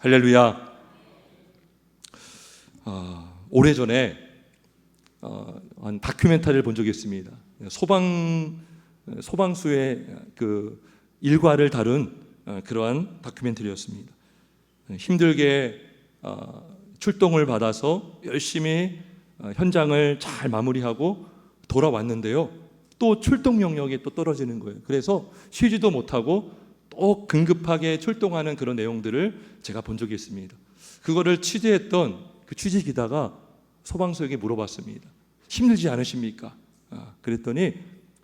할렐루야. 오래전에 한 다큐멘터리를 본 적이 있습니다. 소방수의 그 일과를 다룬 그러한 다큐멘터리였습니다. 힘들게 출동을 받아서 열심히 현장을 잘 마무리하고 돌아왔는데요, 또 출동 명령이 또 떨어지는 거예요. 그래서 쉬지도 못하고 또 긴급하게 출동하는 그런 내용들을 제가 본 적이 있습니다. 그거를 취재했던 그 취재 기자가 소방서에게 물어봤습니다. 힘들지 않으십니까? 그랬더니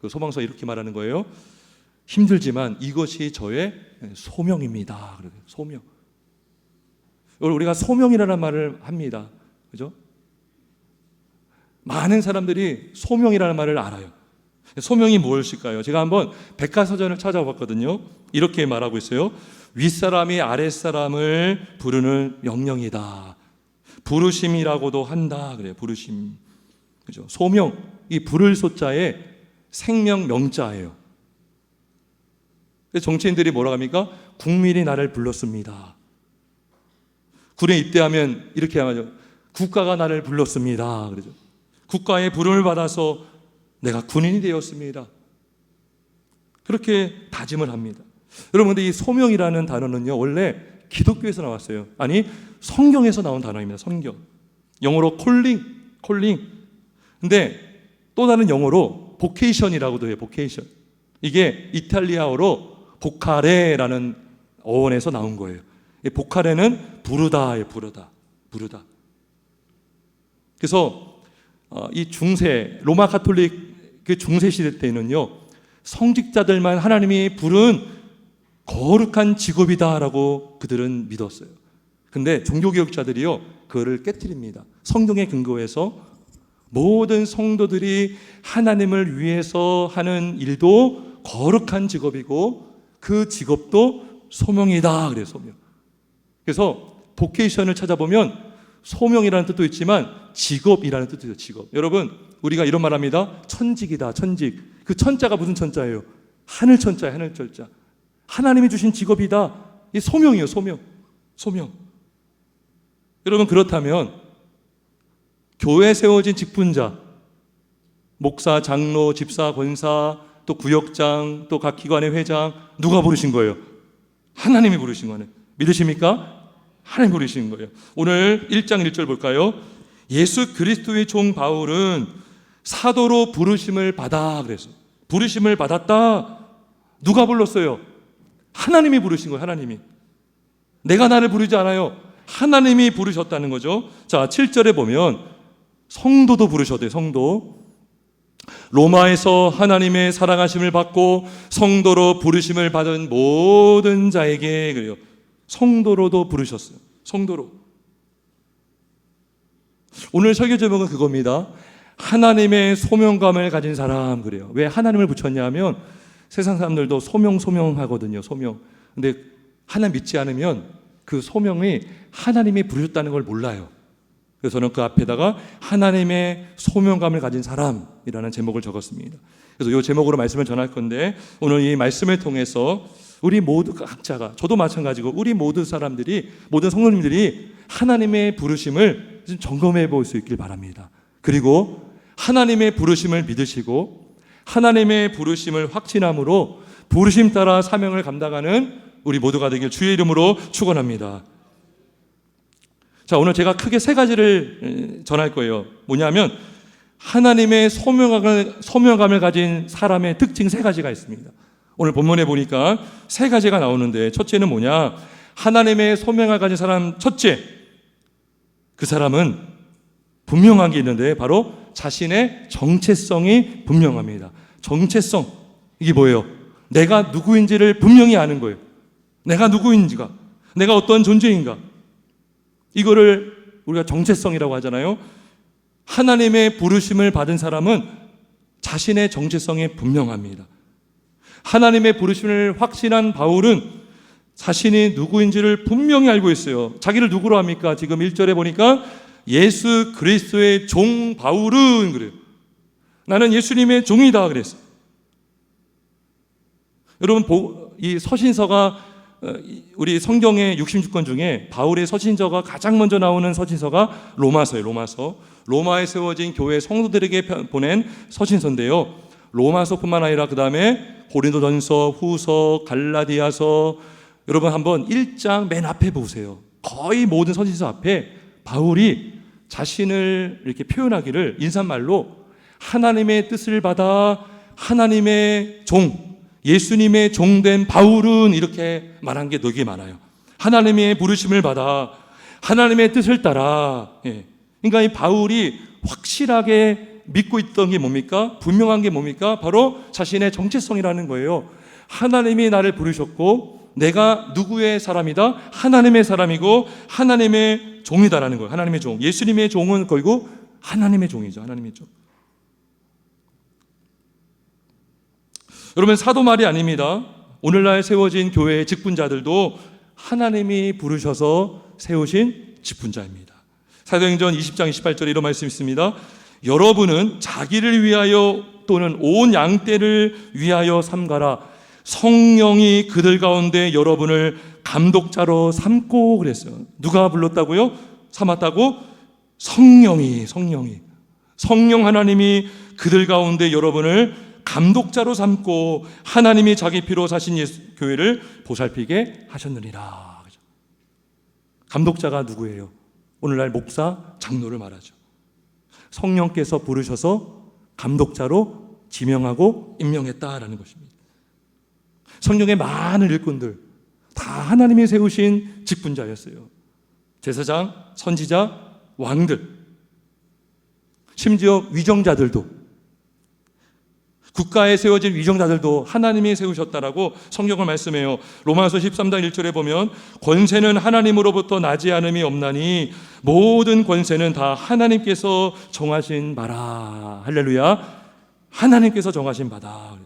그 소방서가 이렇게 말하는 거예요. 힘들지만 이것이 저의 소명입니다. 소명. 우리가 소명이라는 말을 합니다. 그죠? 많은 사람들이 소명이라는 말을 알아요. 소명이 무엇일까요? 제가 한번 백과사전을 찾아봤거든요. 이렇게 말하고 있어요. 윗사람이 아랫사람을 부르는 명령이다. 부르심이라고도 한다. 그래요. 부르심. 그죠? 소명. 이 부를 소자에 생명 명자예요. 정치인들이 뭐라고 합니까? 국민이 나를 불렀습니다. 군에 입대하면 이렇게 하죠. 국가가 나를 불렀습니다. 그러죠. 국가의 부름을 받아서 내가 군인이 되었습니다. 그렇게 다짐을 합니다. 여러분, 근데 이 소명이라는 단어는요, 원래 기독교에서 나왔어요. 아니, 성경에서 나온 단어입니다. 성경. 영어로 콜링. 근데 또 다른 영어로 보케이션이라고도 해요. 보케이션. 이게 이탈리아어로 보카레라는 어원에서 나온 거예요. 보카레는 부르다예요. 부르다. 그래서 이 중세 로마 가톨릭 그 중세 시대 때는요, 성직자들만 하나님이 부른 거룩한 직업이다라고 그들은 믿었어요. 근데 종교개혁자들이요, 그거를 깨트립니다. 성경에 근거해서 모든 성도들이 하나님을 위해서 하는 일도 거룩한 직업이고 그 직업도 소명이다. 그래요. 소명. 그래서 보케이션을 찾아보면 소명이라는 뜻도 있지만 직업이라는 뜻도 있어요. 직업. 여러분, 우리가 이런 말 합니다. 천직이다. 천직. 그 천자가 무슨 천자예요? 하늘 천자예요. 하늘 천자. 하나님이 주신 직업이다. 이 소명이에요. 소명. 여러분, 그렇다면 교회에 세워진 직분자, 목사, 장로, 집사, 권사, 또 구역장, 또 각 기관의 회장, 누가 부르신 거예요? 하나님이 부르신 거네. 믿으십니까? 하나님 부르신 거예요. 오늘 1장 1절 볼까요? 예수 그리스도의 종 바울은 사도로 부르심을 받아. 그래서 부르심을 받았다. 누가 불렀어요? 하나님이 부르신 거예요. 하나님이. 내가 나를 부르지 않아요. 하나님이 부르셨다는 거죠. 자, 7절에 보면 성도도 부르셨대요. 성도. 로마에서 하나님의 사랑하심을 받고 성도로 부르심을 받은 모든 자에게, 그래요, 성도로도 부르셨어요. 성도로. 오늘 설교 제목은 그겁니다. 하나님의 소명감을 가진 사람. 그래요. 왜 하나님을 붙였냐 하면 세상 사람들도 소명하거든요. 소명. 근데 하나님 믿지 않으면 그 소명이 하나님이 부르셨다는 걸 몰라요. 그래서 저는 그 앞에다가 하나님의 소명감을 가진 사람이라는 제목을 적었습니다. 그래서 이 제목으로 말씀을 전할 건데, 오늘 이 말씀을 통해서 우리 모두 각자가, 저도 마찬가지고 우리 모든 사람들이, 모든 성도님들이 하나님의 부르심을 좀 점검해 볼 수 있길 바랍니다. 그리고 하나님의 부르심을 믿으시고 하나님의 부르심을 확신함으로 부르심 따라 사명을 감당하는 우리 모두가 되길 주의 이름으로 축원합니다. 자, 오늘 제가 크게 세 가지를 전할 거예요. 뭐냐면 하나님의 소명감을 가진 사람의 특징 세 가지가 있습니다. 오늘 본문에 보니까 세 가지가 나오는데, 첫째는 뭐냐? 하나님의 소명을 가진 사람, 첫째, 그 사람은 분명한 게 있는데 바로 자신의 정체성이 분명합니다. 정체성. 이게 뭐예요? 내가 누구인지를 분명히 아는 거예요. 내가 누구인지가, 내가 어떤 존재인가, 이거를 우리가 정체성이라고 하잖아요. 하나님의 부르심을 받은 사람은 자신의 정체성이 분명합니다. 하나님의 부르심을 확신한 바울은 자신이 누구인지를 분명히 알고 있어요. 자기를 누구로 합니까? 지금 1절에 보니까 예수 그리스도의 종 바울은, 그래요. 나는 예수님의 종이다. 그랬어요. 여러분, 이 서신서가 우리 성경의 66권 중에 바울의 서신서가 가장 먼저 나오는 서신서가 로마서예요. 로마에 세워진 교회 성도들에게 보낸 서신서인데요. 로마서뿐만 아니라 그 다음에 고린도전서, 후서, 갈라디아서, 여러분 한번 1장 맨 앞에 보세요. 거의 모든 서신서 앞에 바울이 자신을 이렇게 표현하기를 인사말로 하나님의 뜻을 받아 하나님의 종, 예수님의 종된 바울은 이렇게 말한 게 되게 많아요. 하나님의 부르심을 받아 하나님의 뜻을 따라. 그러니까 이 바울이 확실하게 믿고 있던 게 뭡니까? 분명한 게 뭡니까? 바로 자신의 정체성이라는 거예요. 하나님이 나를 부르셨고 내가 누구의 사람이다? 하나님의 사람이고 하나님의 종이다라는 거예요. 하나님의 종. 예수님의 종은 결국 하나님의 종이죠. 하나님의 종. 여러분, 사도 말이 아닙니다. 오늘날 세워진 교회의 직분자들도 하나님이 부르셔서 세우신 직분자입니다. 사도행전 20장 28절에 이런 말씀이 있습니다. 여러분은 자기를 위하여 또는 온 양떼를 위하여 삼가라. 성령이 그들 가운데 여러분을 감독자로 삼고 그랬어요. 누가 불렀다고요? 삼았다고? 성령 하나님이 그들 가운데 여러분을 감독자로 삼고 하나님이 자기 피로 사신 교회를 보살피게 하셨느니라. 감독자가 누구예요? 오늘날 목사, 장로를 말하죠. 성령께서 부르셔서 감독자로 지명하고 임명했다라는 것입니다. 성령의 많은 일꾼들 다 하나님이 세우신 직분자였어요. 제사장, 선지자, 왕들, 심지어 위정자들도, 국가에 세워진 위정자들도 하나님이 세우셨다라고 성경을 말씀해요. 로마서 13장 1절에 보면 권세는 하나님으로부터 나지 않음이 없나니 모든 권세는 다 하나님께서 정하신 바라. 할렐루야. 하나님께서 정하신 바다.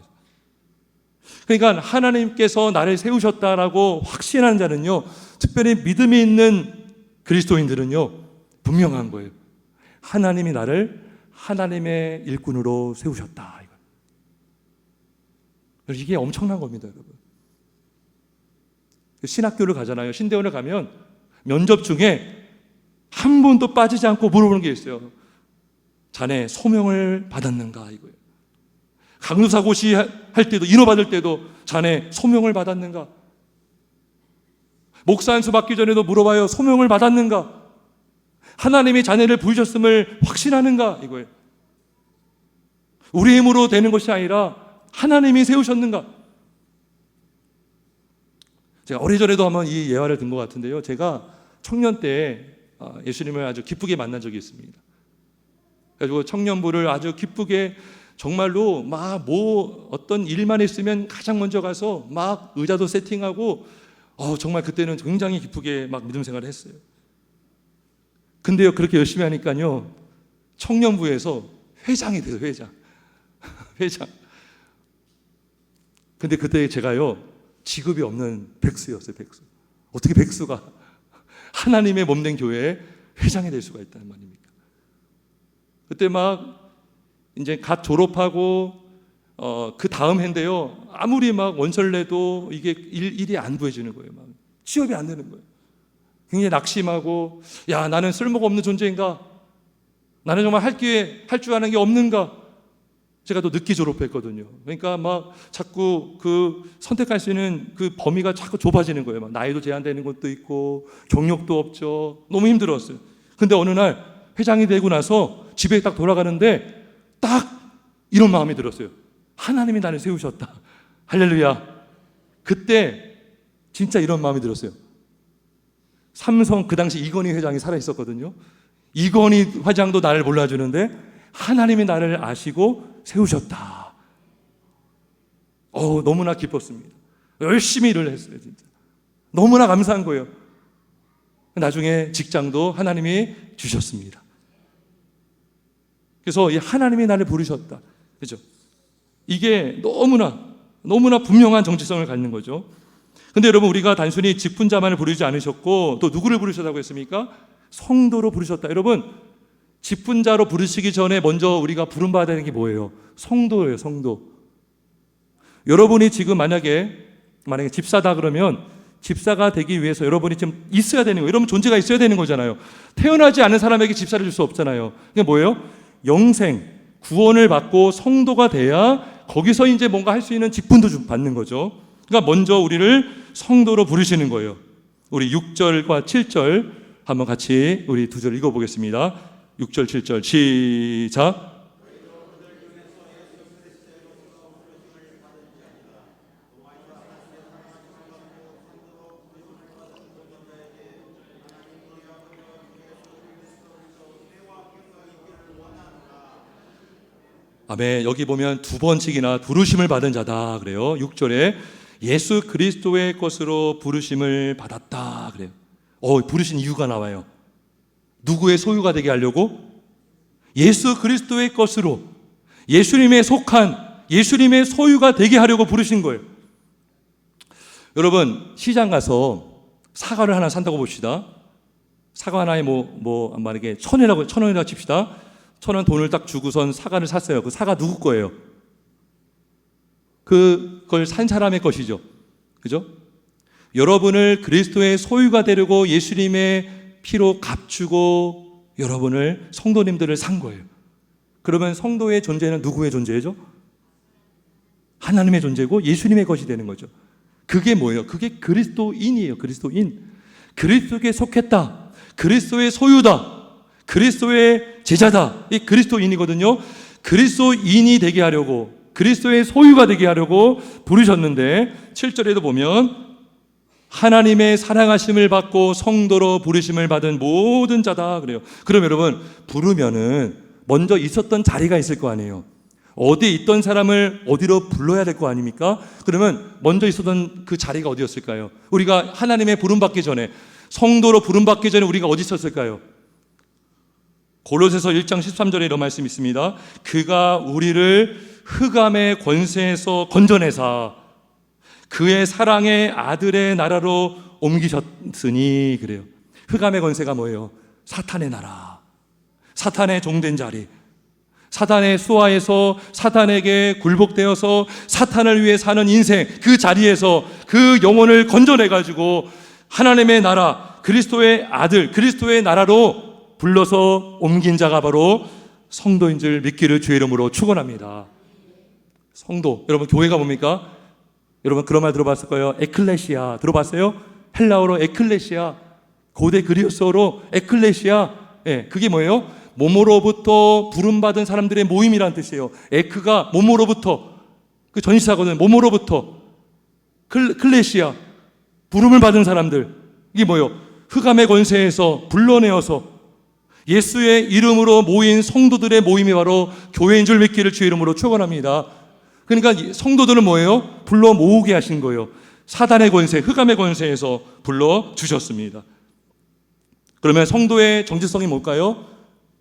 그러니까 하나님께서 나를 세우셨다라고 확신하는 자는요, 특별히 믿음이 있는 그리스도인들은요, 분명한 거예요. 하나님이 나를 하나님의 일꾼으로 세우셨다. 이게 엄청난 겁니다, 여러분. 신학교를 가잖아요. 신대원을 가면 면접 중에 한 번도 빠지지 않고 물어보는 게 있어요. 자네 소명을 받았는가? 이거예요. 강도사고시 할 때도, 인호 받을 때도 자네 소명을 받았는가? 목사 안수 받기 전에도 물어봐요. 소명을 받았는가? 하나님이 자네를 부르셨음을 확신하는가? 이거예요. 우리 힘으로 되는 것이 아니라 하나님이 세우셨는가? 제가 오래전에도 한번 이 예화를 든 것 같은데요. 제가 청년 때 예수님을 아주 기쁘게 만난 적이 있습니다. 그래가지고 청년부를 아주 기쁘게 정말로 막 어떤 일만 있으면 가장 먼저 가서 막 의자도 세팅하고 정말 그때는 굉장히 기쁘게 막 믿음 생활을 했어요. 근데요, 그렇게 열심히 하니까요, 청년부에서 회장이 돼요, 회장. 근데 그때 제가요, 직업이 없는 백수였어요, 백수. 어떻게 백수가 하나님의 몸된 교회에 회장이 될 수가 있다는 말입니까? 그때 막 이제 갓 졸업하고 그 다음 해인데요, 아무리 막 원서를 내도 이게 일이 안 구해지는 거예요. 막 취업이 안 되는 거예요. 굉장히 낙심하고, 야, 나는 쓸모가 없는 존재인가? 나는 정말 할 줄 아는 게 없는가? 제가 또 늦게 졸업했거든요. 그러니까 막 자꾸 그 선택할 수 있는 그 범위가 자꾸 좁아지는 거예요. 막 나이도 제한되는 것도 있고 경력도 없죠. 너무 힘들었어요. 근데 어느 날 회장이 되고 나서 집에 딱 돌아가는데 딱 이런 마음이 들었어요. 하나님이 나를 세우셨다. 할렐루야. 그때 진짜 이런 마음이 들었어요. 삼성 그 당시 이건희 회장이 살아 있었거든요. 이건희 회장도 나를 몰라주는데 하나님이 나를 아시고 세우셨다. 너무나 기뻤습니다. 열심히 일을 했어요, 진짜. 너무나 감사한 거예요. 나중에 직장도 하나님이 주셨습니다. 그래서 이 하나님이 나를 부르셨다. 그죠? 이게 너무나 분명한 정체성을 갖는 거죠. 근데 여러분, 우리가 단순히 직분자만을 부르지 않으셨고 또 누구를 부르셨다고 했습니까? 성도로 부르셨다. 여러분, 직분자로 부르시기 전에 먼저 우리가 부름받아야 되는 게 뭐예요? 성도예요, 성도. 여러분이 지금 만약에 집사다 그러면 집사가 되기 위해서 여러분이 좀 있어야 되는 거예요. 여러분 존재가 있어야 되는 거잖아요. 태어나지 않은 사람에게 집사를 줄 수 없잖아요. 그게 뭐예요? 영생, 구원을 받고 성도가 돼야 거기서 이제 뭔가 할 수 있는 직분도 받는 거죠. 그러니까 먼저 우리를 성도로 부르시는 거예요. 우리 6절과 7절 한번 같이 우리 두 절 읽어보겠습니다. 6절 7절 시작. 아멘. 여기 보면 두 번씩이나 부르심을 받은 자다 그래요. 6절에 예수 그리스도의 것으로 부르심을 받았다 그래요. 부르신 이유가 나와요. 누구의 소유가 되게 하려고? 예수 그리스도의 것으로, 예수님의 속한, 예수님의 소유가 되게 하려고 부르신 거예요. 여러분, 시장 가서 사과를 하나 산다고 봅시다. 사과 하나에 만약에 1,000원이라고 칩시다. 1,000원 돈을 딱 주고선 사과를 샀어요. 그 사과 누구 거예요? 그걸 산 사람의 것이죠. 그죠? 여러분을 그리스도의 소유가 되려고 예수님의 피로 값주고 여러분을, 성도님들을 산 거예요. 그러면 성도의 존재는 누구의 존재죠? 하나님의 존재고 예수님의 것이 되는 거죠. 그게 뭐예요? 그게 그리스도인이에요. 그리스도인. 그리스도께 속했다. 그리스도의 소유다. 그리스도의 제자다. 이 그리스도인이거든요. 그리스도인이 되게 하려고, 그리스도의 소유가 되게 하려고 부르셨는데 7절에도 보면 하나님의 사랑하심을 받고 성도로 부르심을 받은 모든 자다 그래요. 그럼 여러분, 부르면은 먼저 있었던 자리가 있을 거 아니에요. 어디에 있던 사람을 어디로 불러야 될 거 아닙니까? 그러면 먼저 있었던 그 자리가 어디였을까요? 우리가 하나님의 부름받기 전에, 성도로 부름받기 전에 우리가 어디 있었을까요? 골로새서 1장 13절에 이런 말씀이 있습니다. 그가 우리를 흑암의 권세에서 건져내사 그의 사랑의 아들의 나라로 옮기셨으니 그래요. 흑암의 권세가 뭐예요? 사탄의 나라, 사탄의 종된 자리, 사탄의 수하에서 사탄에게 굴복되어서 사탄을 위해 사는 인생, 그 자리에서 그 영혼을 건져내가지고 하나님의 나라, 그리스도의 아들, 그리스도의 나라로 불러서 옮긴 자가 바로 성도인 줄 믿기를 주의 이름으로 축원합니다. 성도, 여러분 교회가 뭡니까? 여러분 그런 말 들어봤을 거예요. 에클레시아 들어봤어요? 헬라어로 에클레시아, 고대 그리스어로 에클레시아. 그게 뭐예요? 몸으로부터 부름받은 사람들의 모임이라는 뜻이에요. 에크가 몸으로부터, 그 전치사거든요. 몸으로부터. 클레시아, 부름을 받은 사람들. 이게 뭐예요? 흑암의 권세에서 불러내어서 예수의 이름으로 모인 성도들의 모임이 바로 교회인 줄 믿기를 주의 이름으로 축원합니다. 그러니까 성도들은 뭐예요? 불러 모으게 하신 거예요. 사단의 권세, 흑암의 권세에서 불러 주셨습니다. 그러면 성도의 정체성이 뭘까요?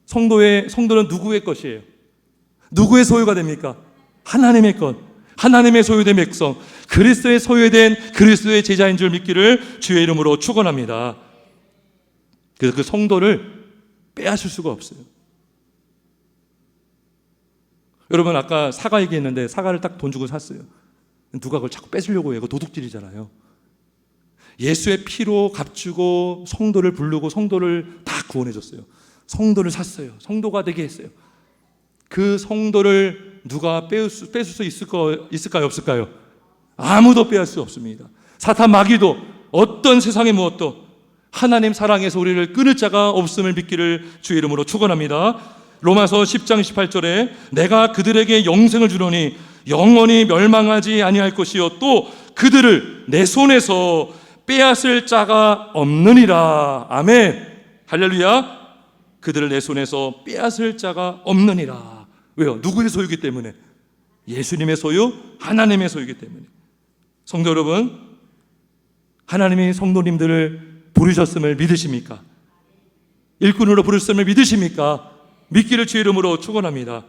성도는 누구의 것이에요? 누구의 소유가 됩니까? 하나님의 것, 하나님의 소유된 백성, 그리스도의 소유된 그리스도의 제자인 줄 믿기를 주의 이름으로 축원합니다. 그래서 그 성도를 빼앗을 수가 없어요. 여러분 아까 사과 얘기했는데 사과를 딱 돈 주고 샀어요. 누가 그걸 자꾸 뺏으려고 해요. 그거 도둑질이잖아요. 예수의 피로 값주고 성도를 부르고 성도를 다 구원해 줬어요. 성도를 샀어요. 성도가 되게 했어요. 그 성도를 누가 뺏을 수 있을까요? 없을까요? 아무도 빼앗을 수 없습니다. 사탄 마귀도 어떤 세상의 무엇도 하나님 사랑에서 우리를 끊을 자가 없음을 믿기를 주의 이름으로 축원합니다. 로마서 10장 18절에 내가 그들에게 영생을 주노니 영원히 멸망하지 아니할 것이요 또 그들을 내 손에서 빼앗을 자가 없느니라. 아멘. 할렐루야. 그들을 내 손에서 빼앗을 자가 없느니라. 왜요? 누구의 소유이기 때문에? 예수님의 소유, 하나님의 소유이기 때문에. 성도 여러분, 하나님이 성도님들을 부르셨음을 믿으십니까? 일꾼으로 부르셨음을 믿으십니까? 믿기를 주의 이름으로 축원합니다.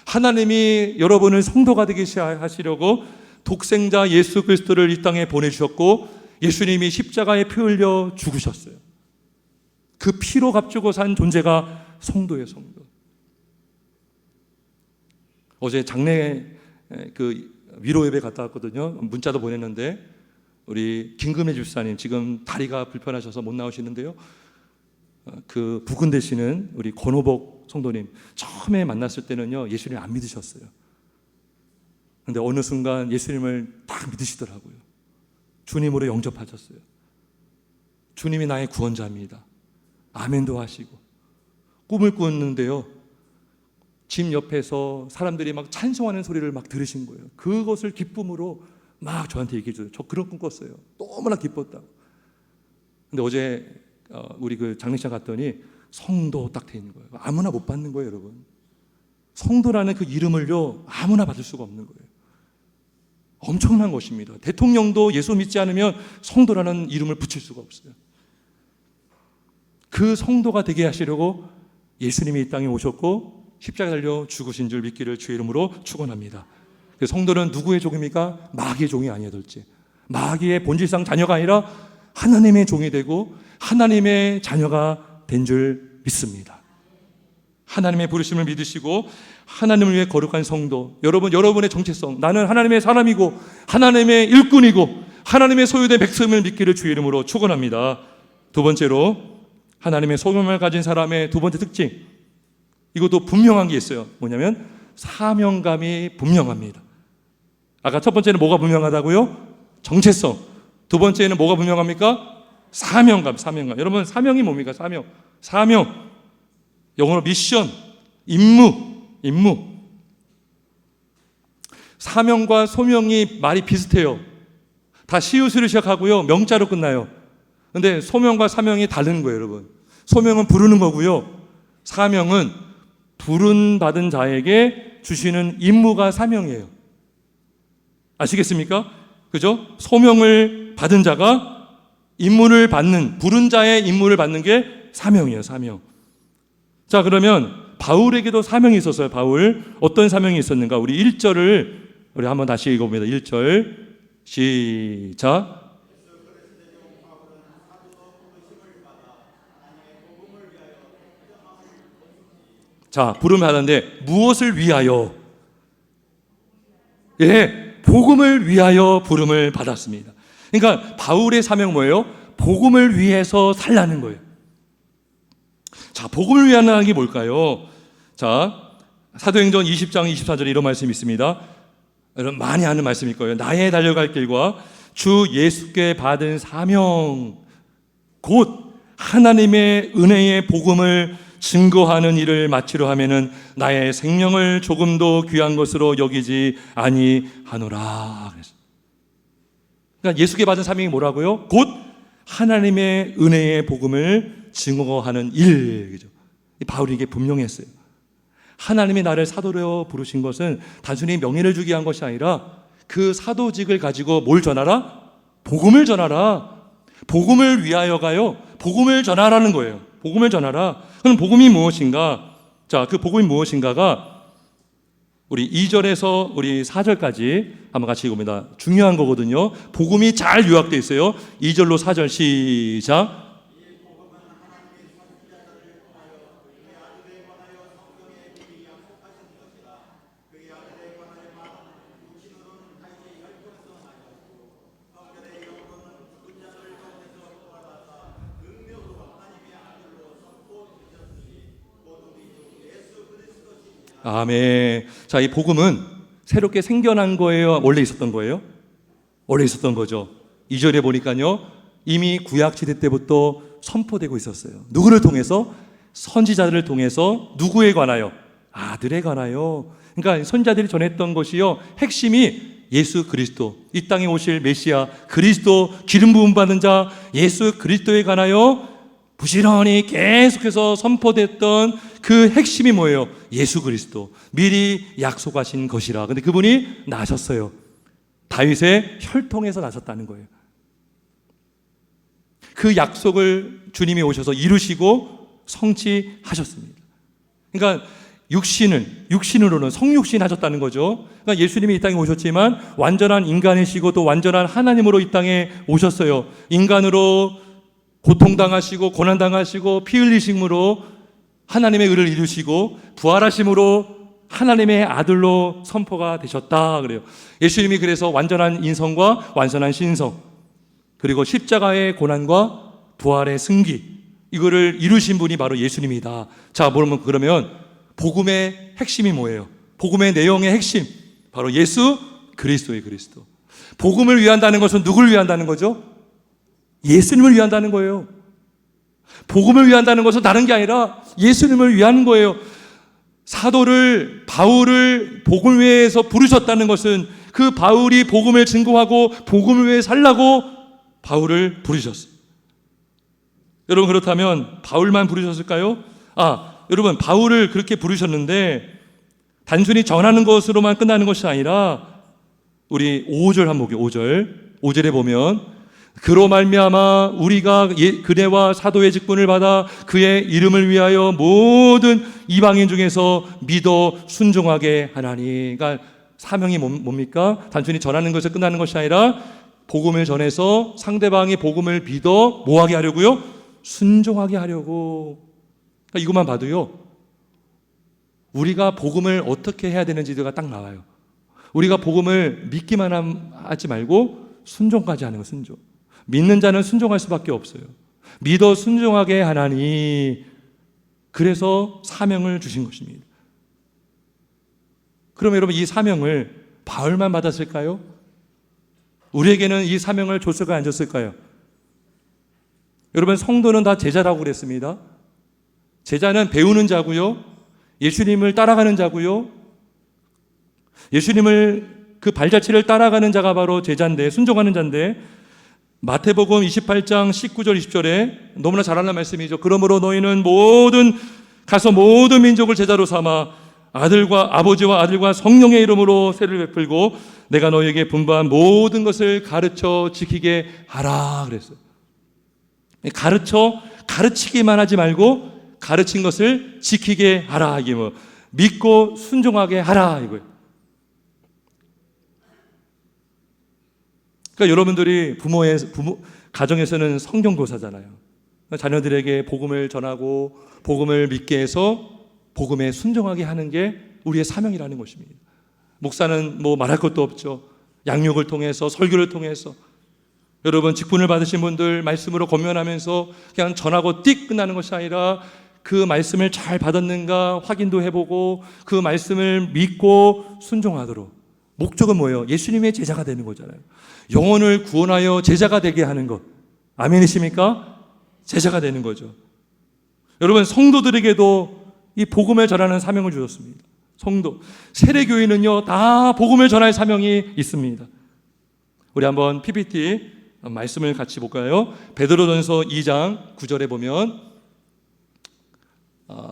하나님이 여러분을 성도가 되게 하시려고 독생자 예수 그리스도를 이 땅에 보내주셨고 예수님이 십자가에 피 흘려 죽으셨어요. 그 피로 값주고 산 존재가 성도예요. 성도. 어제 장례 그 위로 예배 갔다 왔거든요. 문자도 보냈는데 우리 김금혜 집사님 지금 다리가 불편하셔서 못 나오시는데요. 그 부근 되시는 우리 권호복 성도님 처음에 만났을 때는요 예수님 안 믿으셨어요. 근데 어느 순간 예수님을 딱 믿으시더라고요. 주님으로 영접하셨어요. 주님이 나의 구원자입니다. 아멘도 하시고 꿈을 꾸었는데요. 집 옆에서 사람들이 막 찬송하는 소리를 막 들으신 거예요. 그것을 기쁨으로 막 저한테 얘기해 줘요. 저 그런 꿈 꿨어요. 너무나 기뻤다고. 근데 어제 우리 그 장례식 갔더니 성도 딱 돼 있는 거예요. 아무나 못 받는 거예요, 여러분. 성도라는 그 이름을요 아무나 받을 수가 없는 거예요. 엄청난 것입니다. 대통령도 예수 믿지 않으면 성도라는 이름을 붙일 수가 없어요. 그 성도가 되게 하시려고 예수님이 이 땅에 오셨고 십자가 달려 죽으신 줄 믿기를 주의 이름으로 축원합니다. 그 성도는 누구의 종입니까? 마귀의 종이 아니어야 될지. 마귀의 본질상 자녀가 아니라 하나님의 종이 되고 하나님의 자녀가 된 줄 믿습니다. 하나님의 부르심을 믿으시고 하나님을 위해 거룩한 성도, 여러분의 정체성, 나는 하나님의 사람이고 하나님의 일꾼이고 하나님의 소유된 백성을 믿기를 주의 이름으로 축원합니다. 두 번째로 하나님의 소명을 가진 사람의 두 번째 특징, 이것도 분명한 게 있어요. 뭐냐면 사명감이 분명합니다. 아까 첫 번째는 뭐가 분명하다고요? 정체성. 두 번째는 뭐가 분명합니까? 사명감. 여러분 사명이 뭡니까? 사명. 영어로 미션, 임무. 사명과 소명이 말이 비슷해요. 다 시옷으로 시작하고요. 명자로 끝나요. 근데 소명과 사명이 다른 거예요, 여러분. 소명은 부르는 거고요. 사명은 부른 받은 자에게 주시는 임무가 사명이에요. 아시겠습니까? 그죠? 소명을 받은 자가 임무를 받는, 부른 자의 임무를 받는 게 사명이에요, 사명. 자, 그러면 바울에게도 사명이 있었어요. 바울 어떤 사명이 있었는가? 우리 1절을 우리 한번 다시 읽어봅니다. 1절 시작. 자, 부름을 받았는데 무엇을 위하여? 예, 복음을 위하여 부름을 받았습니다. 그러니까 바울의 사명 뭐예요? 복음을 위해서 살라는 거예요. 자, 복음을 위하는 게 뭘까요? 자, 사도행전 20장 24절에 이런 말씀이 있습니다. 여러분 많이 아는 말씀일 거예요. 나의 달려갈 길과 주 예수께 받은 사명, 곧 하나님의 은혜의 복음을 증거하는 일을 마치려 하면은 나의 생명을 조금도 귀한 것으로 여기지 아니하노라. 그러니까 예수께 받은 사명이 뭐라고요? 곧 하나님의 은혜의 복음을 증거하는 일. 그죠? 바울이 이게 분명했어요. 하나님이 나를 사도로 부르신 것은 단순히 명예를 주기 위한 것이 아니라 그 사도직을 가지고 뭘 전하라? 복음을 전하라. 복음을 위하여가요. 복음을 전하라는 거예요. 복음을 전하라. 그럼 복음이 무엇인가? 자, 그 복음이 무엇인가가 우리 2절에서 우리 4절까지 한번 같이 읽어봅니다. 중요한 거거든요. 복음이 잘 요약되어 있어요. 2절로 4절 시작. 아멘. 자, 이 복음은 새롭게 생겨난 거예요? 원래 있었던 거예요? 원래 있었던 거죠. 2절에 보니까요, 이미 구약 시대 때부터 선포되고 있었어요. 누구를 통해서? 선지자들을 통해서. 누구에 관하여? 아들에 관하여. 그러니까 선지자들이 전했던 것이요, 핵심이 예수 그리스도, 이 땅에 오실 메시아 그리스도, 기름 부음 받은 자 예수 그리스도에 관하여 부지런히 계속해서 선포됐던 그 핵심이 뭐예요? 예수 그리스도, 미리 약속하신 것이라. 근데 그분이 나셨어요. 다윗의 혈통에서 나셨다는 거예요. 그 약속을 주님이 오셔서 이루시고 성취하셨습니다. 그러니까 육신으로는 성육신 하셨다는 거죠. 그러니까 예수님이 이 땅에 오셨지만 완전한 인간이시고 또 완전한 하나님으로 이 땅에 오셨어요. 인간으로 고통당하시고 고난당하시고 피 흘리심으로 하나님의 의를 이루시고 부활하심으로 하나님의 아들로 선포가 되셨다 그래요. 예수님이 그래서 완전한 인성과 완전한 신성, 그리고 십자가의 고난과 부활의 승기, 이거를 이루신 분이 바로 예수님이다. 자, 그러면 복음의 핵심이 뭐예요? 복음의 내용의 핵심, 바로 예수 그리스도의 그리스도. 복음을 위한다는 것은 누구를 위한다는 거죠? 예수님을 위한다는 거예요. 복음을 위한다는 것은 다른 게 아니라 예수님을 위한 거예요. 사도를, 바울을 복음을 위해서 부르셨다는 것은 그 바울이 복음을 증거하고 복음을 위해 살라고 바울을 부르셨어요. 여러분, 그렇다면 바울만 부르셨을까요? 여러분, 바울을 그렇게 부르셨는데 단순히 전하는 것으로만 끝나는 것이 아니라 우리 5절 한번 볼게요. 5절에 보면 그로 말미암아 우리가 그대와 사도의 직분을 받아 그의 이름을 위하여 모든 이방인 중에서 믿어 순종하게 하나니. 그러니까 사명이 뭡니까? 단순히 전하는 것에 끝나는 것이 아니라 복음을 전해서 상대방이 복음을 믿어 뭐하게 하려고요? 순종하게 하려고. 그러니까 이것만 봐도요, 우리가 복음을 어떻게 해야 되는지가 딱 나와요. 우리가 복음을 믿기만 하지 말고 순종까지 하는 거. 순종. 믿는 자는 순종할 수밖에 없어요. 믿어 순종하게 하나니. 그래서 사명을 주신 것입니다. 그럼 여러분, 이 사명을 바울만 받았을까요? 우리에게는 이 사명을 줬을까요? 안 줬을까요? 여러분, 성도는 다 제자라고 그랬습니다. 제자는 배우는 자고요, 예수님을 따라가는 자고요, 예수님을 그 발자취를 따라가는 자가 바로 제자인데, 순종하는 자인데, 마태복음 28장 19절 20절에 너무나 잘 아는 말씀이죠. 그러므로 너희는 가서 모든 민족을 제자로 삼아 아버지와 아들과 성령의 이름으로 세를 베풀고 내가 너희에게 분부한 모든 것을 가르쳐 지키게 하라 그랬어요. 가르치기만 하지 말고 가르친 것을 지키게 하라. 이게 믿고 순종하게 하라 이거예요. 그러니까 여러분들이 가정에서는 성경교사잖아요. 자녀들에게 복음을 전하고 복음을 믿게 해서 복음에 순종하게 하는 게 우리의 사명이라는 것입니다. 목사는 말할 것도 없죠. 양육을 통해서, 설교를 통해서. 여러분, 직분을 받으신 분들 말씀으로 권면하면서 그냥 전하고 띡 끝나는 것이 아니라 그 말씀을 잘 받았는가 확인도 해보고 그 말씀을 믿고 순종하도록. 목적은 뭐예요? 예수님의 제자가 되는 거잖아요. 영혼을 구원하여 제자가 되게 하는 것. 아멘이십니까? 제자가 되는 거죠. 여러분, 성도들에게도 이 복음을 전하는 사명을 주셨습니다. 성도. 세례교회는요, 다 복음을 전할 사명이 있습니다. 우리 한번 PPT 말씀을 같이 볼까요? 베드로전서 2장 9절에 보면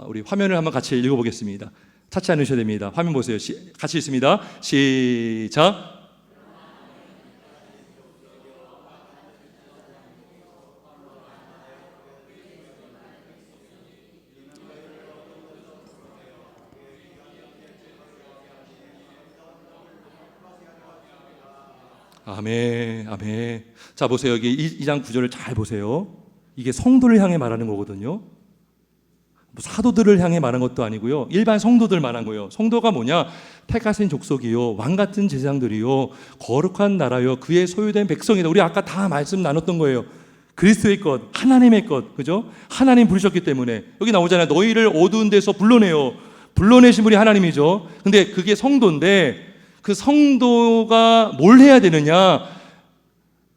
우리 화면을 한번 같이 읽어보겠습니다. 찾지 않으셔야 됩니다. 화면 보세요. 같이 있습니다. 시작. 아멘, 아멘. 자, 보세요. 여기 2장 9절을 잘 보세요. 이게 성도를 향해 말하는 거거든요. 사도들을 향해 말한 것도 아니고요, 일반 성도들 말한 거예요. 성도가 뭐냐? 택하신 족속이요, 왕같은 제사장들이요, 거룩한 나라요, 그의 소유된 백성이다. 우리 아까 다 말씀 나눴던 거예요. 그리스도의 것, 하나님의 것, 그죠? 하나님 부르셨기 때문에. 여기 나오잖아요. 너희를 어두운 데서 불러내요. 불러내신 분이 하나님이죠. 근데 그게 성도인데, 그 성도가 뭘 해야 되느냐?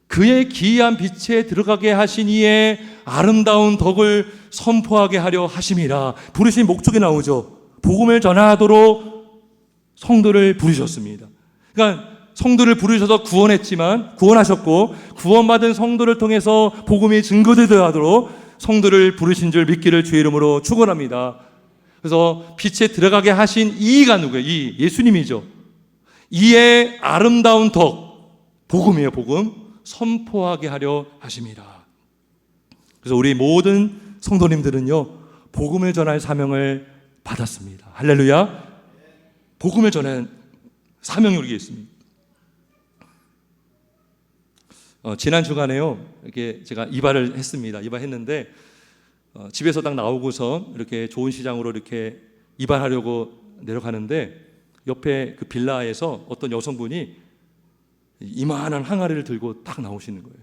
그의 기이한 빛에 들어가게 하신 이의 아름다운 덕을 선포하게 하려 하심이라. 부르신 목적이 나오죠. 복음을 전하도록 성도를 부르셨습니다. 그러니까 성도를 부르셔서 구원하셨고, 구원받은 성도를 통해서 복음이 증거되도록 성도를 부르신 줄 믿기를 주의 이름으로 축원합니다. 그래서 빛에 들어가게 하신 이가 누구예요? 예수님이죠. 이의 아름다운 덕, 복음이에요. 복음 선포하게 하려 하십니다. 그래서 우리 모든 성도님들은요, 복음을 전할 사명을 받았습니다. 할렐루야. 복음을 전하는 사명이 우리에게 있습니다. 지난 주간에요, 이렇게 제가 이발을 했습니다. 이발했는데 집에서 딱 나오고서 이렇게 좋은 시장으로 이렇게 이발하려고 내려가는데 옆에 그 빌라에서 어떤 여성분이 이만한 항아리를 들고 딱 나오시는 거예요.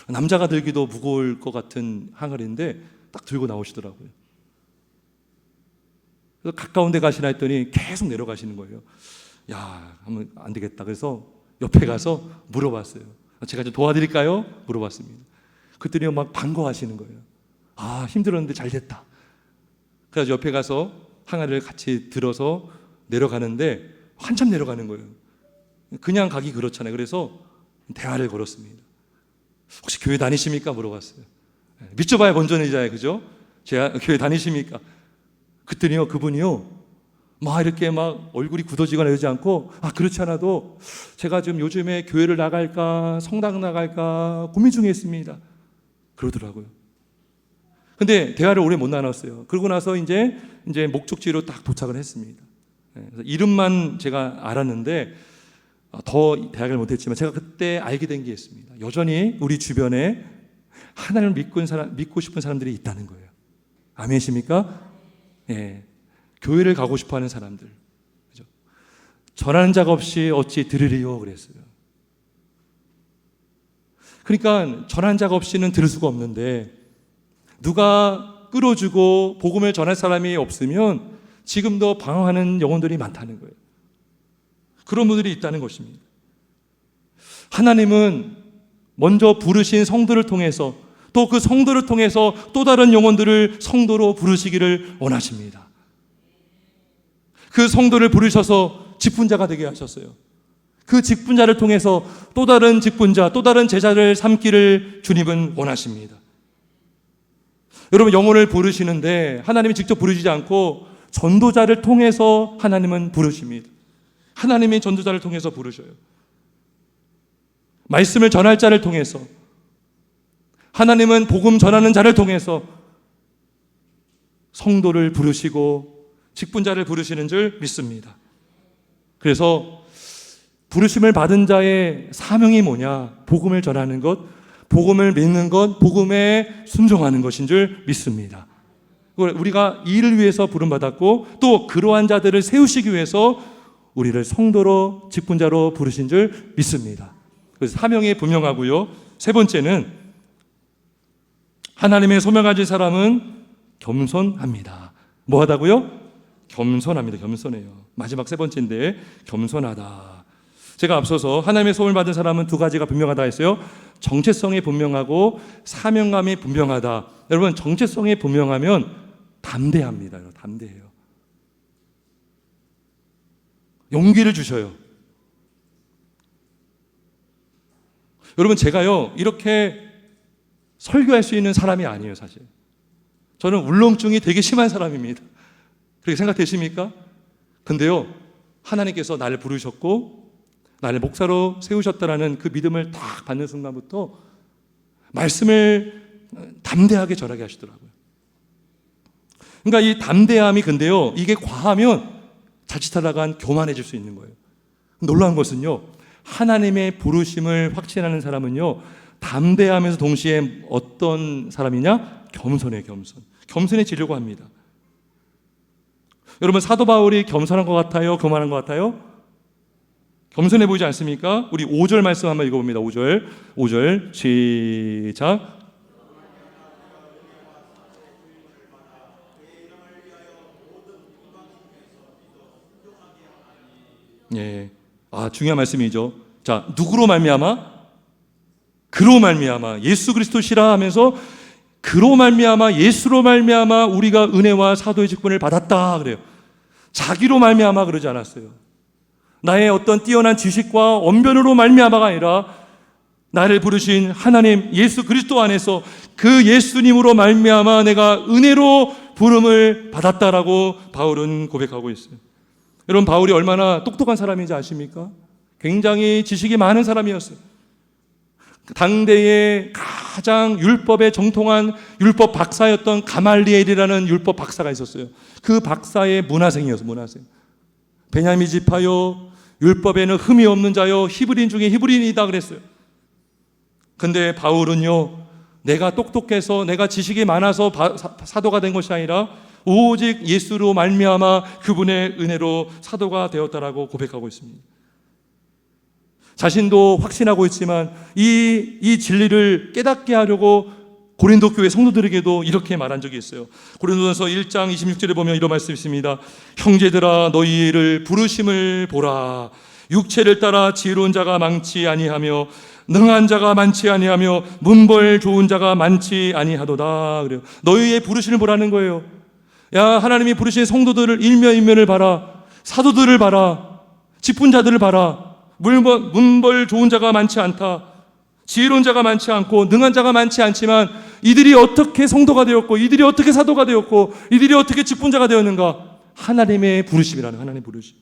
남자가 들기도 무거울 것 같은 항아리인데 딱 들고 나오시더라고요. 그래서 가까운 데 가시나 했더니 계속 내려가시는 거예요. 야, 하면 안 되겠다. 그래서 옆에 가서 물어봤어요. 제가 좀 도와드릴까요? 물어봤습니다. 그랬더니 막 반가워하시는 거예요. 아, 힘들었는데 잘 됐다. 그래서 옆에 가서 항아리를 같이 들어서 내려가는데 한참 내려가는 거예요. 그냥 가기 그렇잖아요. 그래서 대화를 걸었습니다. 혹시 교회 다니십니까? 물어봤어요. 믿져봐야 본전이잖아요, 그죠? 제가 교회 다니십니까? 그랬더니요, 그분이요, 막 이렇게 막 얼굴이 굳어지거나 이러지 않고, 아, 그렇지 않아도 제가 지금 요즘에 교회를 나갈까, 성당 나갈까 고민 중에 있습니다. 그러더라고요. 근데 대화를 오래 못 나눴어요. 그러고 나서 이제 목적지로 딱 도착을 했습니다. 그래서 이름만 제가 알았는데 더 대학을 못했지만 제가 그때 알게 된 게 있습니다. 여전히 우리 주변에 하나님을 믿고 싶은 사람들이 있다는 거예요. 아멘이십니까? 예, 교회를 가고 싶어하는 사람들, 그죠? 전하는 자가 없이 어찌 들으리요 그랬어요. 그러니까 전하는 자가 없이는 들을 수가 없는데 누가 끌어주고 복음을 전할 사람이 없으면 지금도 방황하는 영혼들이 많다는 거예요. 그런 분들이 있다는 것입니다. 하나님은 먼저 부르신 성도를 통해서 또 그 성도를 통해서 또 다른 영혼들을 성도로 부르시기를 원하십니다. 그 성도를 부르셔서 직분자가 되게 하셨어요. 그 직분자를 통해서 또 다른 직분자, 또 다른 제자를 삼기를 주님은 원하십니다. 여러분, 영혼을 부르시는데 하나님이 직접 부르시지 않고 전도자를 통해서 하나님은 부르십니다. 하나님이 전도자를 통해서 부르셔요. 말씀을 전할 자를 통해서, 하나님은 복음 전하는 자를 통해서 성도를 부르시고 직분자를 부르시는 줄 믿습니다. 그래서 부르심을 받은 자의 사명이 뭐냐? 복음을 전하는 것, 복음을 믿는 것, 복음에 순종하는 것인 줄 믿습니다. 우리가 이 일을 위해서 부름받았고 또 그러한 자들을 세우시기 위해서 우리를 성도로 직분자로 부르신 줄 믿습니다. 그래서 사명이 분명하고요. 세 번째는 하나님의 소명 가진 사람은 겸손합니다. 뭐 하다고요? 겸손합니다. 겸손해요. 마지막 세 번째인데 겸손하다. 제가 앞서서 하나님의 소명을 받은 사람은 두 가지가 분명하다 했어요. 정체성이 분명하고 사명감이 분명하다. 여러분, 정체성이 분명하면 담대합니다. 담대해요. 용기를 주셔요. 여러분, 제가요 이렇게 설교할 수 있는 사람이 아니에요. 사실 저는 울렁증이 되게 심한 사람입니다. 그렇게 생각되십니까? 근데요, 하나님께서 나를 부르셨고 나를 목사로 세우셨다라는 그 믿음을 딱 받는 순간부터 말씀을 담대하게 전하게 하시더라고요. 그러니까 이 담대함이, 근데요 이게 과하면 자칫하다간 교만해질 수 있는 거예요. 놀라운 것은요, 하나님의 부르심을 확신하는 사람은요 담대하면서 동시에 어떤 사람이냐? 겸손해요. 겸손해지려고 합니다. 여러분, 사도 바울이 겸손한 것 같아요? 교만한 것 같아요? 겸손해 보이지 않습니까? 우리 5절 말씀 한번 읽어봅니다. 5절 시작. 예, 중요한 말씀이죠. 자, 누구로 말미암아? 그로 말미암아 예수 그리스도시라 하면서 그로 말미암아 예수로 말미암아 우리가 은혜와 사도의 직분을 받았다 그래요. 자기로 말미암아 그러지 않았어요. 나의 어떤 뛰어난 지식과 언변으로 말미암아가 아니라 나를 부르신 하나님 예수 그리스도 안에서 그 예수님으로 말미암아 내가 은혜로 부름을 받았다라고 바울은 고백하고 있어요. 여러분, 바울이 얼마나 똑똑한 사람인지 아십니까? 굉장히 지식이 많은 사람이었어요. 당대의 가장 율법에 정통한 율법 박사였던 가말리엘이라는 율법 박사가 있었어요. 그 박사의 문화생이었어요. 문화생. 베냐민 지파요, 율법에는 흠이 없는 자요, 히브리인 중에 히브리인이다 그랬어요. 근데 바울은요, 내가 똑똑해서 내가 지식이 많아서 사도가 된 것이 아니라 오직 예수로 말미암아 그분의 은혜로 사도가 되었다라고 고백하고 있습니다. 자신도 확신하고 있지만 이 진리를 깨닫게 하려고 고린도 교회 성도들에게도 이렇게 말한 적이 있어요. 고린도전서 1장 26절에 보면 이런 말씀이 있습니다. 형제들아 너희를 부르심을 보라. 육체를 따라 지혜로운 자가 많지 아니하며 능한 자가 많지 아니하며 문벌 좋은 자가 많지 아니하도다. 그래요. 너희의 부르심을 보라는 거예요. 야, 하나님이 부르신 성도들을 일면을 봐라. 사도들을 봐라. 직분자들을 봐라. 문벌 좋은 자가 많지 않다. 지혜로운 자가 많지 않고 능한 자가 많지 않지만 이들이 어떻게 성도가 되었고 이들이 어떻게 사도가 되었고 이들이 어떻게 직분자가 되었는가? 하나님의 부르심이라는, 하나님의 부르심.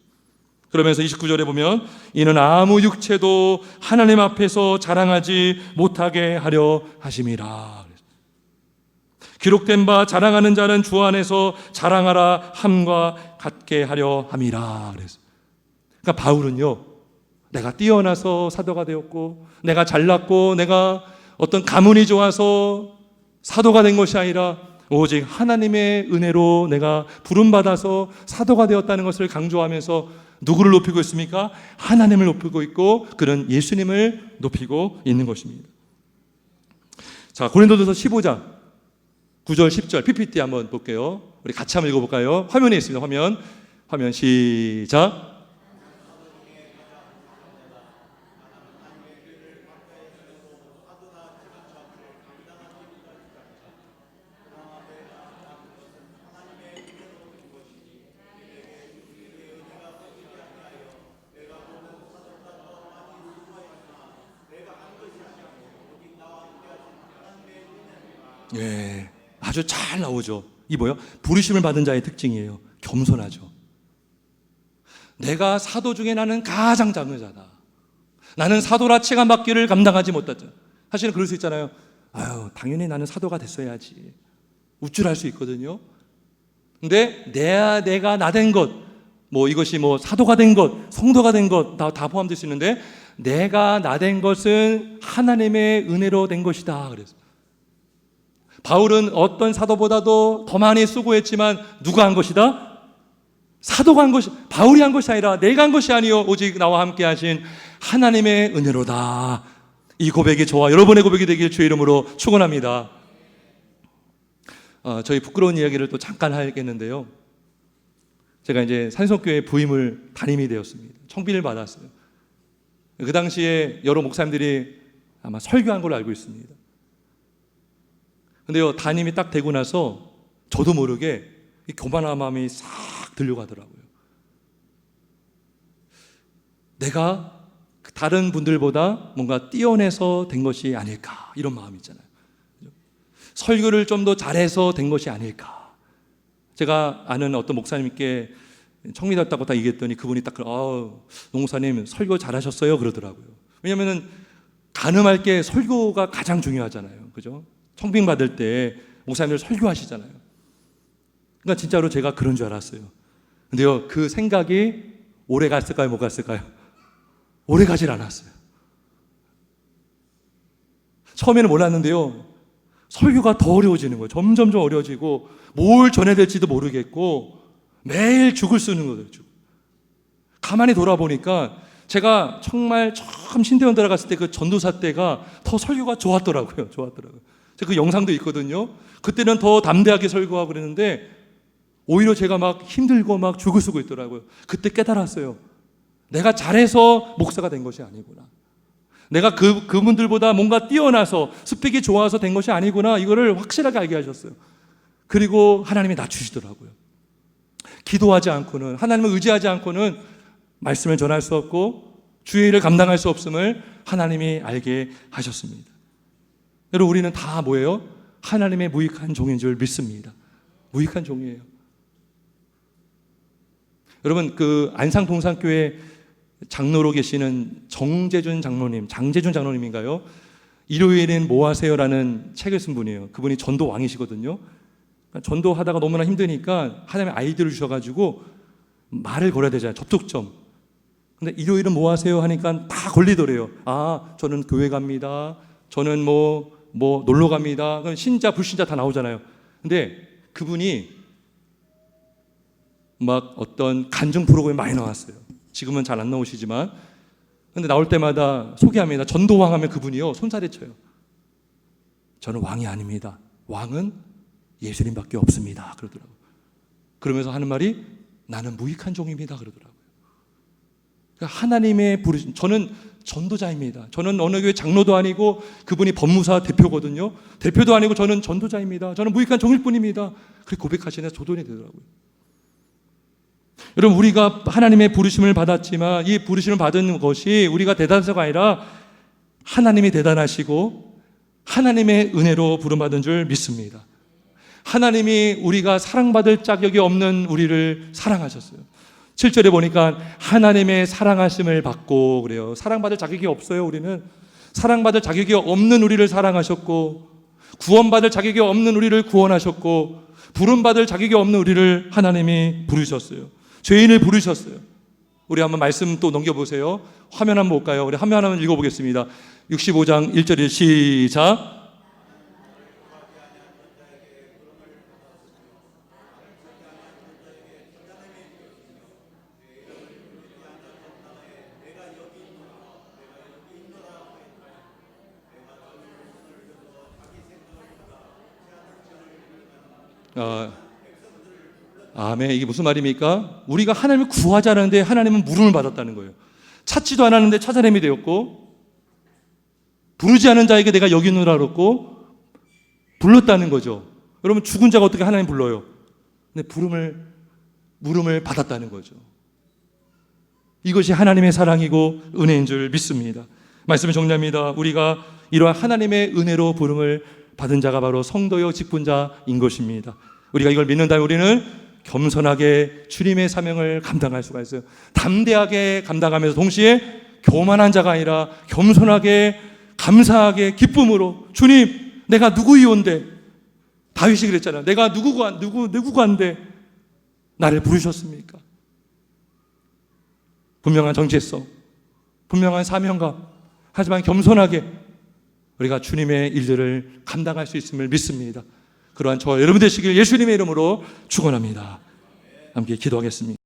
그러면서 29절에 보면 이는 아무 육체도 하나님 앞에서 자랑하지 못하게 하려 하심이라. 기록된 바 자랑하는 자는 주 안에서 자랑하라 함과 같게 하려 함이라. 그러니까 바울은요, 내가 뛰어나서 사도가 되었고 내가 잘났고 내가 어떤 가문이 좋아서 사도가 된 것이 아니라 오직 하나님의 은혜로 내가 부름받아서 사도가 되었다는 것을 강조하면서 누구를 높이고 있습니까? 하나님을 높이고 있고 그는 예수님을 높이고 있는 것입니다. 자, 고린도전서 15장 9절 10절 PPT 한번 볼게요. 우리 같이 한번 읽어볼까요? 화면에 있습니다. 화면 시작. 예, 아주 잘 나오죠. 이 뭐요? 부르심을 받은 자의 특징이에요. 겸손하죠. 내가 사도 중에 나는 가장 작은 자다. 나는 사도라 칭함받기를 감당하지 못했죠. 사실은 그럴 수 있잖아요. 아유, 당연히 나는 사도가 됐어야지. 우쭐할 수 있거든요. 근데 내가 나 된 것, 이것이 사도가 된 것, 성도가 된 것 다 포함될 수 있는데 내가 나 된 것은 하나님의 은혜로 된 것이다. 그래서 바울은 어떤 사도보다도 더 많이 수고했지만 누가 한 것이다? 사도가 한 것이, 바울이 한 것이 아니라 내가 한 것이 아니요 오직 나와 함께 하신 하나님의 은혜로다. 이 고백이 저와 여러분의 고백이 되길 주의 이름으로 축원합니다. 저희 부끄러운 이야기를 또 잠깐 하겠는데요. 제가 이제 산성교회 부임을 담임이 되었습니다. 청비를 받았어요. 그 당시에 여러 목사님들이 아마 설교한 걸로 알고 있습니다. 근데요, 담임이 딱 되고 나서 저도 모르게 이 교만한 마음이 싹 들려가더라고요. 내가 다른 분들보다 뭔가 뛰어내서 된 것이 아닐까, 이런 마음이 있잖아요. 설교를 좀 더 잘해서 된 것이 아닐까. 제가 아는 어떤 목사님께 청미됐다고 딱 얘기했더니 그분이 딱 노 목사님 설교 잘하셨어요 그러더라고요. 왜냐하면 가늠할 게 설교가 가장 중요하잖아요. 그죠? 청빙 받을 때 목사님들 설교하시잖아요. 그러니까 진짜로 제가 그런 줄 알았어요. 근데요, 그 생각이 오래 갔을까요, 못 갔을까요? 오래 가질 않았어요. 처음에는 몰랐는데요, 설교가 더 어려워지는 거예요. 점점 어려워지고 뭘 전해야 될지도 모르겠고 매일 죽을 쓰는 거예요. 가만히 돌아보니까 제가 정말 처음 신대원 들어갔을 때 그 전도사 때가 더 설교가 좋았더라고요. 제가 그 영상도 있거든요. 그때는 더 담대하게 설교하고 그랬는데 오히려 제가 막 힘들고 막 죽을 쓰고 있더라고요. 그때 깨달았어요. 내가 잘해서 목사가 된 것이 아니구나. 내가 그분들보다 뭔가 뛰어나서 스펙이 좋아서 된 것이 아니구나. 이거를 확실하게 알게 하셨어요. 그리고 하나님이 낮추시더라고요. 기도하지 않고는, 하나님을 의지하지 않고는 말씀을 전할 수 없고 주의 일을 감당할 수 없음을 하나님이 알게 하셨습니다. 여러분, 우리는 다 뭐예요? 하나님의 무익한 종인 줄 믿습니다. 무익한 종이에요. 여러분, 그 안상동산교회 장로로 계시는 장재준 장로님인가요? 일요일엔 뭐 하세요라는 책을 쓴 분이에요. 그분이 전도 왕이시거든요. 전도하다가 너무나 힘드니까 하나님의 아이디어를 주셔가지고 말을 걸어야 되잖아요. 접촉점. 근데 일요일은 뭐 하세요 하니까 다 걸리더래요. 저는 교회 갑니다. 저는 놀러 갑니다. 그럼 신자 불신자 다 나오잖아요. 근데 그분이 막 어떤 간증 프로그램 많이 나왔어요. 지금은 잘 안 나오시지만, 근데 나올 때마다 소개합니다. 전도왕 하면 그분이요, 손살에 쳐요. 저는 왕이 아닙니다. 왕은 예수님밖에 없습니다. 그러더라고요. 그러면서 하는 말이 나는 무익한 종입니다. 그러더라고요. 그러니까 하나님의 부르심, 저는 전도자입니다. 저는 어느 교회 장로도 아니고 그분이 법무사 대표거든요. 대표도 아니고 저는 전도자입니다. 저는 무익한 종일 뿐입니다. 그렇게 고백하시는 조돈이 되더라고요. 여러분, 우리가 하나님의 부르심을 받았지만 이 부르심을 받은 것이 우리가 대단해서가 아니라 하나님이 대단하시고 하나님의 은혜로 부름받은 줄 믿습니다. 하나님이 우리가 사랑받을 자격이 없는 우리를 사랑하셨어요. 7절에 보니까 하나님의 사랑하심을 받고 그래요. 사랑받을 자격이 없어요. 우리는 사랑받을 자격이 없는 우리를 사랑하셨고, 구원받을 자격이 없는 우리를 구원하셨고, 부름받을 자격이 없는 우리를 하나님이 부르셨어요. 죄인을 부르셨어요. 우리 한번 말씀 또 넘겨보세요. 화면 한번 볼까요? 우리 화면 한번 읽어보겠습니다. 65장 1절에 시작. 아멘. 이게 무슨 말입니까? 우리가 하나님을 구하지 않았는데 하나님은 물음을 받았다는 거예요. 찾지도 않았는데 찾아냄이 되었고, 부르지 않은 자에게 내가 여기 있노라 그랬고 불렀다는 거죠. 여러분, 죽은 자가 어떻게 하나님 불러요? 근데 물음을 받았다는 거죠. 이것이 하나님의 사랑이고 은혜인 줄 믿습니다. 말씀을 정리합니다. 우리가 이러한 하나님의 은혜로 부름을 받은 자가 바로 성도요 직분자인 것입니다. 우리가 이걸 믿는다면 우리는 겸손하게 주님의 사명을 감당할 수가 있어요. 담대하게 감당하면서 동시에 교만한 자가 아니라 겸손하게, 감사하게, 기쁨으로, 주님, 내가 누구이온데, 다윗이 그랬잖아요. 내가 누구간데 나를 부르셨습니까? 분명한 정체성, 분명한 사명감, 하지만 겸손하게 우리가 주님의 일들을 감당할 수 있음을 믿습니다. 그러한 저와 여러분 되시길 예수님의 이름으로 축원합니다. 함께 기도하겠습니다.